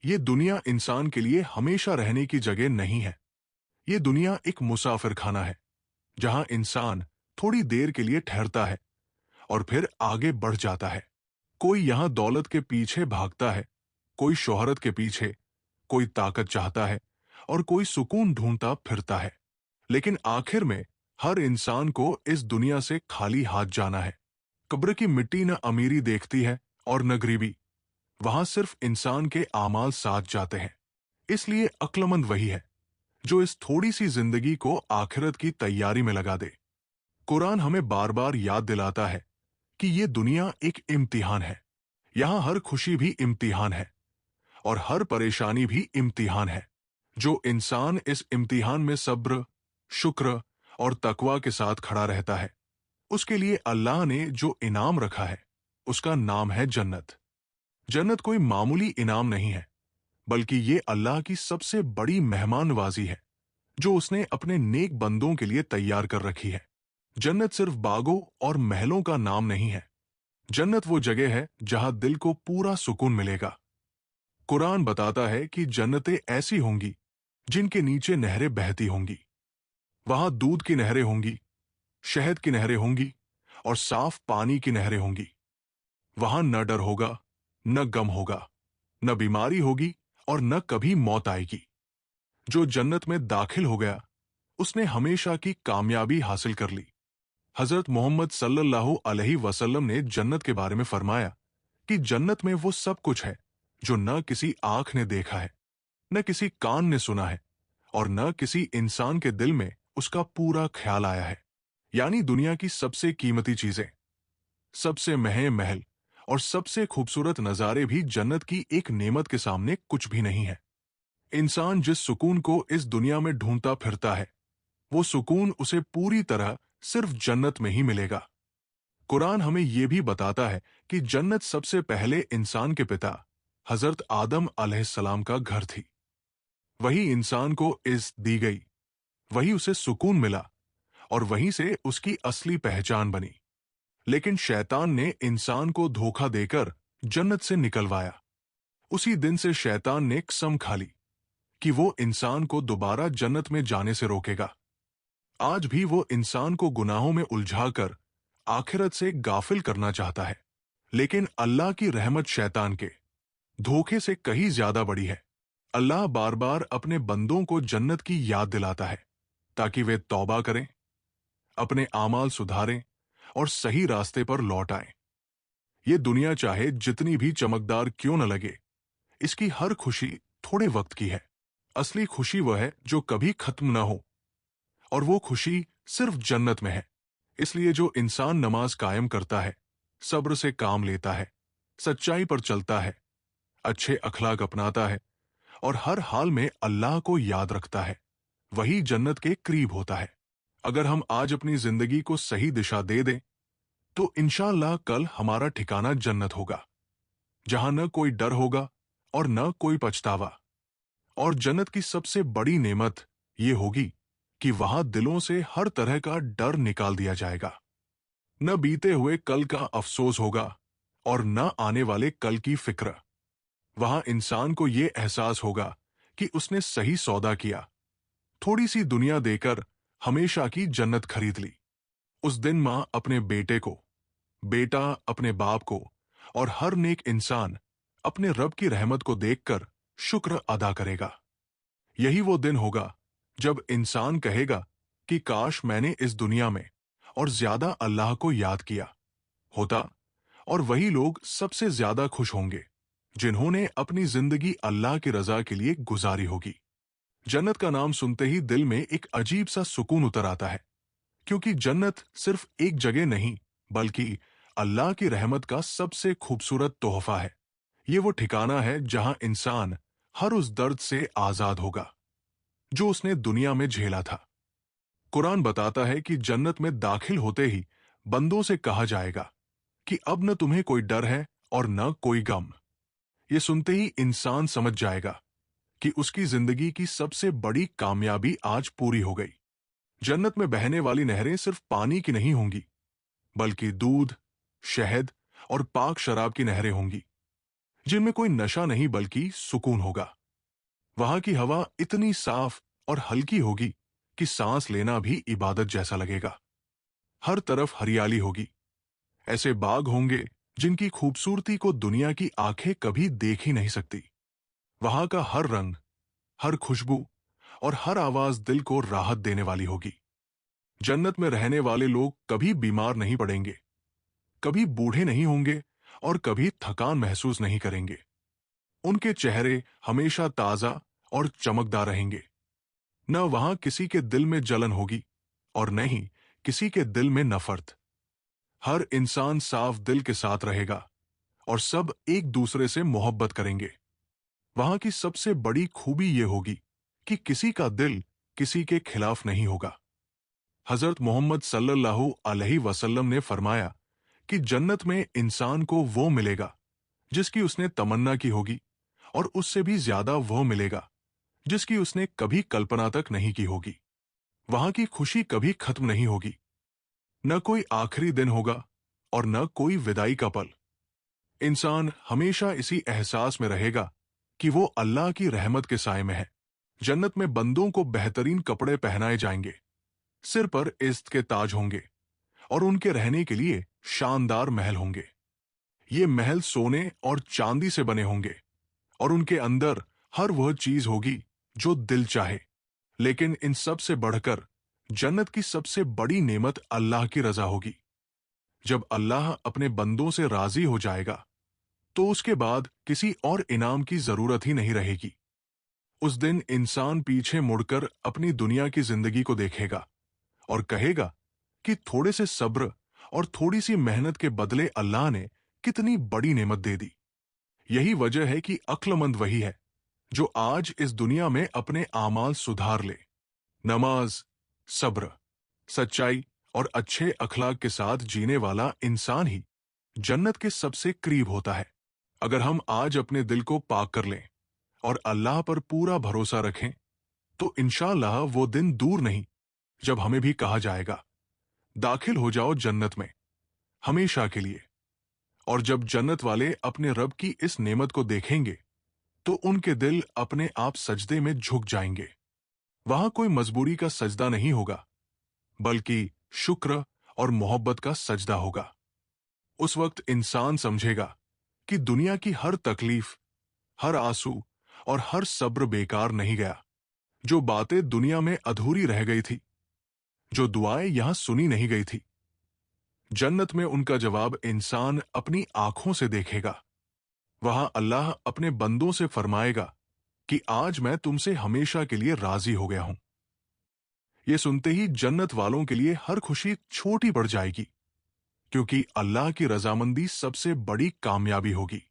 ये दुनिया इंसान के लिए हमेशा रहने की जगह नहीं है। ये दुनिया एक मुसाफिर खाना है, जहां इंसान थोड़ी देर के लिए ठहरता है और फिर आगे बढ़ जाता है। कोई यहां दौलत के पीछे भागता है, कोई शोहरत के पीछे, कोई ताकत चाहता है और कोई सुकून ढूंढता फिरता है। लेकिन आखिर में हर इंसान को इस दुनिया से खाली हाथ जाना है। कब्र की मिट्टी न अमीरी देखती है और न गरीबी। वहां सिर्फ इंसान के आमाल साथ जाते हैं। इसलिए अक्लमंद वही है जो इस थोड़ी सी जिंदगी को आखिरत की तैयारी में लगा दे। कुरान हमें बार बार याद दिलाता है कि ये दुनिया एक इम्तिहान है। यहां हर खुशी भी इम्तिहान है और हर परेशानी भी इम्तिहान है। जो इंसान इस इम्तिहान में सब्र, शुक्र और तकवा के साथ खड़ा रहता है, उसके लिए अल्लाह ने जो इनाम रखा है, उसका नाम है जन्नत। जन्नत कोई मामूली इनाम नहीं है, बल्कि ये अल्लाह की सबसे बड़ी मेहमानवाजी है जो उसने अपने नेक बंदों के लिए तैयार कर रखी है। जन्नत सिर्फ बागों और महलों का नाम नहीं है। जन्नत वो जगह है जहां दिल को पूरा सुकून मिलेगा। कुरान बताता है कि जन्नतें ऐसी होंगी जिनके नीचे नहरें बहती होंगी। वहां दूध की नहरें होंगी, शहद की नहरें होंगी और साफ पानी की नहरें होंगी। वहां न डर होगा, न गम होगा, न बीमारी होगी और न कभी मौत आएगी। जो जन्नत में दाखिल हो गया, उसने हमेशा की कामयाबी हासिल कर ली। हजरत मोहम्मद सल्लल्लाहु अलैहि वसल्लम ने जन्नत के बारे में फरमाया कि जन्नत में वो सब कुछ है जो न किसी आंख ने देखा है, न किसी कान ने सुना है और न किसी इंसान के दिल में उसका पूरा ख्याल आया है। यानी दुनिया की सबसे कीमती चीजें, सबसे महंगे महल और सबसे खूबसूरत नजारे भी जन्नत की एक नेमत के सामने कुछ भी नहीं है। इंसान जिस सुकून को इस दुनिया में ढूंढता फिरता है, वो सुकून उसे पूरी तरह सिर्फ जन्नत में ही मिलेगा। कुरान हमें यह भी बताता है कि जन्नत सबसे पहले इंसान के पिता हजरत आदम अलैहिस्सलाम का घर थी। वही इंसान को इज्जत दी गई, वही उसे सुकून मिला और वहीं से उसकी असली पहचान बनी। लेकिन शैतान ने इंसान को धोखा देकर जन्नत से निकलवाया। उसी दिन से शैतान ने कसम खा ली कि वो इंसान को दोबारा जन्नत में जाने से रोकेगा। आज भी वो इंसान को गुनाहों में उलझाकर आखिरत से गाफिल करना चाहता है। लेकिन अल्लाह की रहमत शैतान के धोखे से कहीं ज्यादा बड़ी है। अल्लाह बार बार अपने बंदों को जन्नत की याद दिलाता है ताकि वे तौबा करें, अपने आमाल सुधारें और सही रास्ते पर लौट आएं। ये दुनिया चाहे जितनी भी चमकदार क्यों न लगे, इसकी हर खुशी थोड़े वक्त की है। असली खुशी वह है जो कभी खत्म न हो, और वो खुशी सिर्फ जन्नत में है। इसलिए जो इंसान नमाज कायम करता है, सब्र से काम लेता है, सच्चाई पर चलता है, अच्छे अखलाक अपनाता है और हर हाल में अल्लाह को याद रखता है, वही जन्नत के करीब होता है। अगर हम आज अपनी जिंदगी को सही दिशा दे दें, तो इंशाअल्लाह कल हमारा ठिकाना जन्नत होगा, जहां न कोई डर होगा और न कोई पछतावा। और जन्नत की सबसे बड़ी नेमत ये होगी कि वहां दिलों से हर तरह का डर निकाल दिया जाएगा। न बीते हुए कल का अफसोस होगा और न आने वाले कल की फिक्र। वहां इंसान को ये एहसास होगा कि उसने सही सौदा किया, थोड़ी सी दुनिया देकर हमेशा की जन्नत खरीद ली। उस दिन मां अपने बेटे को, बेटा अपने बाप को और हर नेक इंसान अपने रब की रहमत को देखकर शुक्र अदा करेगा। यही वो दिन होगा जब इंसान कहेगा कि काश मैंने इस दुनिया में और ज्यादा अल्लाह को याद किया होता। और वही लोग सबसे ज्यादा खुश होंगे जिन्होंने अपनी जिंदगी अल्लाह की रजा के लिए गुजारी होगी। जन्नत का नाम सुनते ही दिल में एक अजीब सा सुकून उतर आता है, क्योंकि जन्नत सिर्फ एक जगह नहीं, बल्कि अल्लाह की रहमत का सबसे खूबसूरत तोहफा है। ये वो ठिकाना है जहां इंसान हर उस दर्द से आजाद होगा जो उसने दुनिया में झेला था। कुरान बताता है कि जन्नत में दाखिल होते ही बंदों से कहा जाएगा कि अब न तुम्हें कोई डर है और न कोई गम। ये सुनते ही इंसान समझ जाएगा कि उसकी जिंदगी की सबसे बड़ी कामयाबी आज पूरी हो गई। जन्नत में बहने वाली नहरें सिर्फ पानी की नहीं होंगी, बल्कि दूध, शहद और पाक शराब की नहरें होंगी। जिनमें कोई नशा नहीं बल्कि सुकून होगा। वहां की हवा इतनी साफ और हल्की होगी कि सांस लेना भी इबादत जैसा लगेगा। हर तरफ हरियाली होगी। ऐसे बाग होंगे जिनकी खूबसूरती को दुनिया की आंखें कभी देख ही नहीं सकती। वहां का हर रंग, हर खुशबू और हर आवाज दिल को राहत देने वाली होगी। जन्नत में रहने वाले लोग कभी बीमार नहीं पड़ेंगे, कभी बूढ़े नहीं होंगे और कभी थकान महसूस नहीं करेंगे। उनके चेहरे हमेशा ताजा और चमकदार रहेंगे। न वहां किसी के दिल में जलन होगी और न ही किसी के दिल में नफरत। हर इंसान साफ दिल के साथ रहेगा और सब एक दूसरे से मोहब्बत करेंगे। वहां की सबसे बड़ी खूबी यह होगी कि किसी का दिल किसी के खिलाफ नहीं होगा। हजरत मोहम्मद सल्लल्लाहु अलैहि वसल्लम ने फरमाया कि जन्नत में इंसान को वो मिलेगा जिसकी उसने तमन्ना की होगी, और उससे भी ज्यादा वो मिलेगा जिसकी उसने कभी कल्पना तक नहीं की होगी। वहां की खुशी कभी खत्म नहीं होगी। न कोई आखिरी दिन होगा और न कोई विदाई का पल। इंसान हमेशा इसी एहसास में रहेगा कि वो अल्लाह की रहमत के साए में है। जन्नत में बंदों को बेहतरीन कपड़े पहनाए जाएंगे, सिर पर इज्जत के ताज होंगे और उनके रहने के लिए शानदार महल होंगे। ये महल सोने और चांदी से बने होंगे और उनके अंदर हर वह चीज होगी जो दिल चाहे। लेकिन इन सब से बढ़कर जन्नत की सबसे बड़ी नेमत अल्लाह की रजा होगी। जब अल्लाह अपने बंदों से राजी हो जाएगा तो उसके बाद किसी और इनाम की जरूरत ही नहीं रहेगी। उस दिन इंसान पीछे मुड़कर अपनी दुनिया की जिंदगी को देखेगा और कहेगा कि थोड़े से सब्र और थोड़ी सी मेहनत के बदले अल्लाह ने कितनी बड़ी नेमत दे दी। यही वजह है कि अक्लमंद वही है जो आज इस दुनिया में अपने आमाल सुधार ले। नमाज, सब्र, सच्चाई और अच्छे अखलाक के साथ जीने वाला इंसान ही जन्नत के सबसे करीब होता है। अगर हम आज अपने दिल को पाक कर लें और अल्लाह पर पूरा भरोसा रखें तो इंशाअल्लाह वो दिन दूर नहीं जब हमें भी कहा जाएगा, दाखिल हो जाओ जन्नत में हमेशा के लिए। और जब जन्नत वाले अपने रब की इस नेमत को देखेंगे तो उनके दिल अपने आप सजदे में झुक जाएंगे। वहां कोई मजबूरी का सजदा नहीं होगा, बल्कि शुक्र और मोहब्बत का सजदा होगा। उस वक्त इंसान समझेगा कि दुनिया की हर तकलीफ, हर आंसू और हर सब्र बेकार नहीं गया। जो बातें दुनिया में अधूरी रह गई थी, जो दुआएं यहां सुनी नहीं गई थी, जन्नत में उनका जवाब इंसान अपनी आंखों से देखेगा। वहां अल्लाह अपने बंदों से फरमाएगा कि आज मैं तुमसे हमेशा के लिए राजी हो गया हूं। यह सुनते ही जन्नत वालों के लिए हर खुशी छोटी पड़ जाएगी, क्योंकि अल्लाह की रजामंदी सबसे बड़ी कामयाबी होगी।